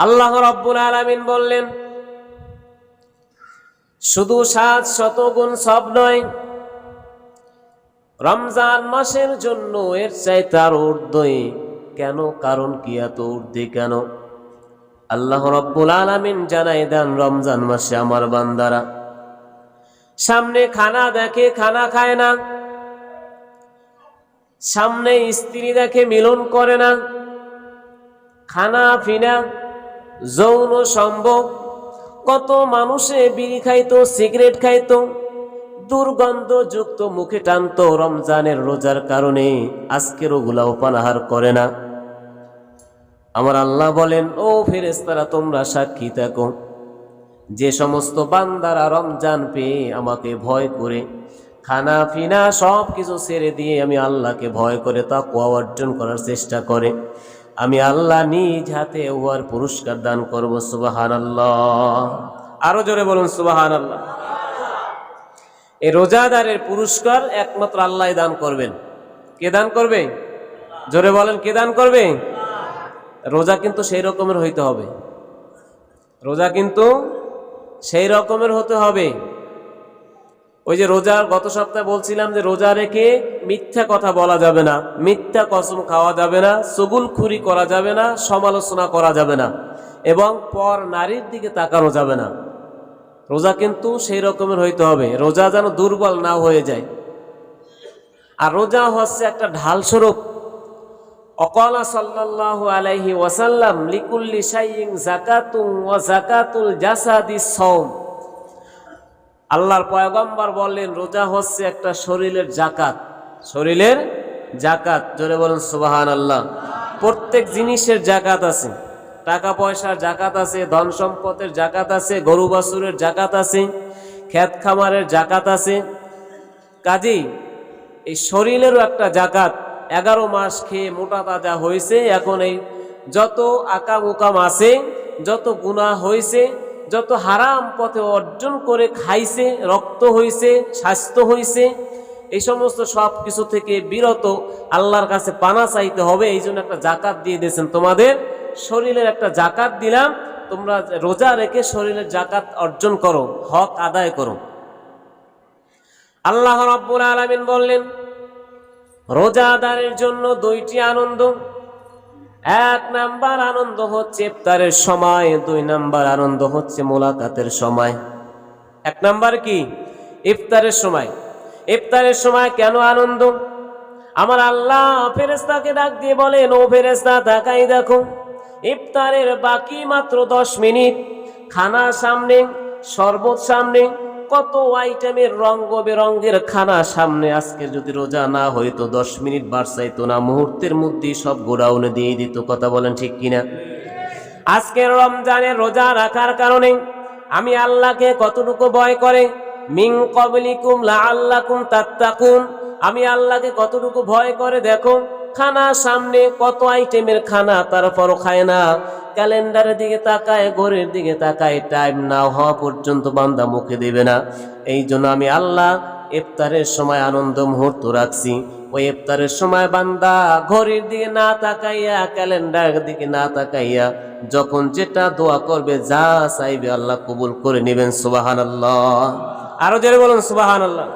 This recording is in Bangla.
আল্লাহ রাব্বুল আলামিন বললেন, শুধু 700 গুণ সব নয়, রমজান মাসের জন্য এর চাইতে আরো ঊর্ধ্বে। কেন? কারণ কি এত ঊর্ধ্বে কেন? আল্লাহ রাব্বুল আলামিন জানাই দেন, রমজান মাসে আমার বান্দারা সামনে খানা দেখে খানা খায় না, সামনে স্ত্রী দেখে মিলন করে না, খানা ফিনা যৌন সম্ভোগ, কত মানুষে বিড়ি খাইতো, সিগারেট খাইতো, দুর্গন্ধযুক্ত মুখে টানতো, রমজানের রোজার কারণে আজকের ওগুলাও পানাহার করে না। আমার আল্লাহ বলেন, ও ফেরেশতারা তোমরা সাক্ষী থাকো, যে সমস্ত বান্দারা রমজান পেয়ে আমাকে ভয় করে খানা ফিনা সব কিছু ছেড়ে দিয়ে আমি আল্লাহকে ভয় করে তাকওয়া অর্জন করার চেষ্টা করে, আমি আল্লাহ নিজ হাতে উহার পুরস্কার দান করব। সুবহানাল্লাহ। আরো জোরে বলুন সুবহানাল্লাহ। এই রোজাদারের পুরস্কার একমাত্র আল্লাহ দান করবেন। কে দান করবে? জোরে বলেন, কে দান করবে? রোজা কিন্তু সেই রকমের হইতে হবে, রোজা কিন্তু সেই রকমের হতে হবে। ওই যে রোজার গত সপ্তাহে বলছিলাম যে রোজা রেখে মিথ্যা কথা বলা যাবে না, মিথ্যা কসম খাওয়া যাবে না, চুগলখুরি করা যাবে না, সমালোচনা করা যাবে না, এবং পর নারীর দিকে তাকানো যাবে না। রোজা কিন্তু সেই রকমের হইতে হবে, রোজা যেন দুর্বল না হয়ে যায়। আর রোজা হচ্ছে একটা ঢাল স্বরূপ। অকালা সাল্লাল্লাহু আলাইহি ওয়াসাল্লাম, লিকুল্লি শাইইন যাকাতুন ওয়া যাকাতুল জাসাদিস সাওম। আল্লাহর পয়গম্বর বললেন, রোজা হচ্ছে একটা শরীরের জাকাত, শরীরের জাকাত। জোরে বলেন সুবহানাল্লাহ। প্রত্যেক জিনিসের জাকাত আছে, টাকা পয়সার জাকাত আছে, ধন সম্পদের জাকাত আছে, গরু বাছুরের জাকাত আছে, ক্ষেত খামারের জাকাত আছে। কাজেই এই শরীরেরও একটা জাকাত। 11 মাস খেয়ে মোটা তাজা হয়েছে, এখন এই যত আকাম উকাম আছে, যত গুনাহ হয়েছে, যত হারাম পথে অর্জন করে খাইছে, রক্ত হয়েছে, স্বাস্থ্য হয়েছে, এই সমস্ত সব কিছু থেকে বিরত আল্লাহর কাছে পানা চাইতে হবে। এই জন্য একটা জাকাত দিয়ে দিয়েছেন, তোমাদের শরীরের একটা জাকাত দিলাম, তোমরা রোজা রেখে শরীরের জাকাত অর্জন করো, হক আদায় করো। আল্লাহ রাব্বুল আলামিন বললেন, রোজাদারের জন্য 2টি আনন্দ। 1 নাম্বার আনন্দ হচ্ছে ইফতারের সময়, 2 নাম্বার আনন্দ হচ্ছে মোলাকাতের সময়। 1 নাম্বার কি? ইফতারের সময়। ইফতারের সময় কেন আনন্দ? আমার আল্লাহ ফেরেশতাকে ডাক দিয়ে বলেন, ও ফেরেশতা তাকাই দেখো, ইফতারের বাকি মাত্র 10 মিনিট, খানা সামনে, শরবত সামনে, কত আইটেমের রঙ বেরঙের খানা সামনে। আজকে যদি রোজা না হইতো 10 মিনিট বাড়ছাইতো না, মুহূর্তের মধ্যেই সব গোডাউনে দিয়ে দিত। কথা বলেন ঠিক কিনা? আজকের রমজানের রোজা রাখার কারণে আমি আল্লাহকে কতটুকু ভয় করে, মিন ক্বাবলিকুম লাআল্লাকুম তাত্তাকুন, আমি আল্লাহকে কতটুকু ভয় করে দেখো। খানা সামনে, কত আইটেমের খানা, তারপরও খায় না। ক্যালেন্ডারের দিকে তাকায়, ঘড়ির দিকে তাকায়, টাইম না হওয়া পর্যন্ত বান্দা মুখে দেবে না। এই জন্য আমি আল্লাহ ইফতারের সময় আনন্দ মুহূর্ত রাখছি। ওই ইফতারের সময় বান্দা ঘড়ির দিকে না তাকাইয়া, ক্যালেন্ডারের দিকে না তাকাইয়া, যখন যেটা দোয়া করবে, যা চাইবে আল্লাহ কবুল করে নেবেন। সুবহানাল্লাহ। আরো জোরে বলুন সুবহানাল্লাহ।